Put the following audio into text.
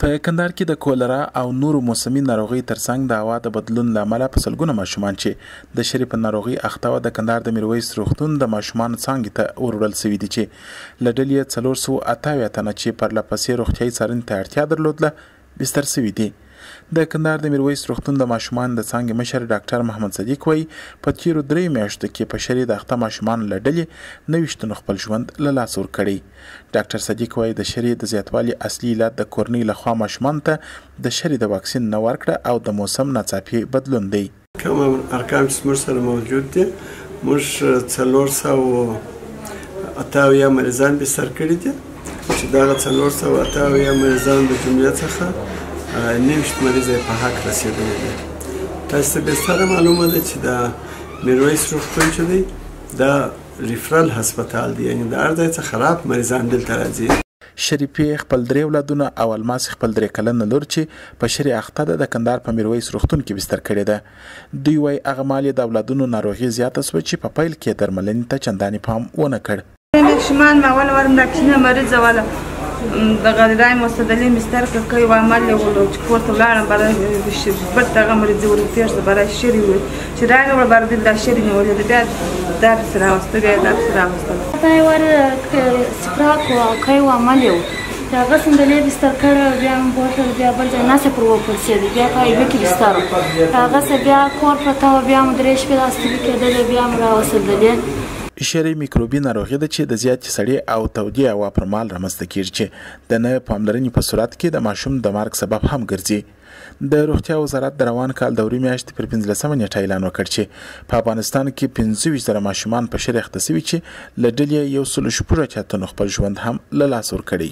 په کندهار کې د کولرا او نورو موسمي ناروغي ترڅنګ د هوا د بدلون له امله په سلګونه ماشومان چې د شری په ناروغي اخته و د کندهار د میرویس روغتون د ماشومانو څانګې ته وروړل شوي دي چې له ډلې یې 488 تنه چې پرلهپسې روغتیایي څارنې ته اړتیا درلودله بستر شوي دي. د کندهار د میرویس روغتون د ماشومان د څانګې مشر ډاکټر محمد صدیق وایي په تیرو 3 میاشتو کې په شری د اخته ماشومانو له ډلې 90 خپل ژوند له لاسه ورکړی. ډاکټر صدیق وایي د شری د زیاتوالي اصلي علت د کورنۍ لخوا ماشومان ته د شری د واکسین نه ورکړه او د موسم ناڅاپي بدلون دی. کوم ارقام چې موږ سره موجود دي موږ 488 مریضان بستر کړي دي چې دغه 488 مریضان د جملې څخه 90 مریض په حق رسیدلی دي. تاسو ته بهتره معلومه ده چې د میرویس روغتون چې دی دا ریفرال هسپتال دی، یعنی د هر ځای څخه خراب مریضان دلته راځي. شریفي خپل 3 اولادونه او الماس خپل 3 کلنه لور چې په شری اخته د کندهار په میرویس روغتون کې بستر کړی ده. دوی وايي هغه مال د اولادونو ناروغي زیاته شوه چې په پیل کې درملنې ته چندانې پام ونه کړ. ماشومان ما اول ورم د کینه مریض ولا د غذای مستدلین بستر کوي و عمل له کورته ولاړم برای برته مریض ورتیر برای شری چې راغله برای د شری نه ولې بیا در سره واستو بیا در سره واستو دا ور سپراک او کوي و عمل یو هغه څنګه بستر کړه بیا موټر بیا بل ځای ناسه پر وپرسید بیا پای وکي بستر هغه څه بیا کور پتا بیا مدرې شپه راستي کېدل بیا مرا وسدلې. شری میکروبي ناروغي ده چې د زیات سړې او تودې هوا پر مهال رامنځته کیږي چې د نه پاملرنې په صورت کې د ماشوم د مرګ سبب هم ګرځي. د روغتیا وزارت د روان کال دوري میاشتې پر 15 نیټه اعلان وکړ چې په افغانستان کې 25 ماشومان په شری اخته شوي چې له ډلې 164 خپل ژوند هم له لاسه ورکړی.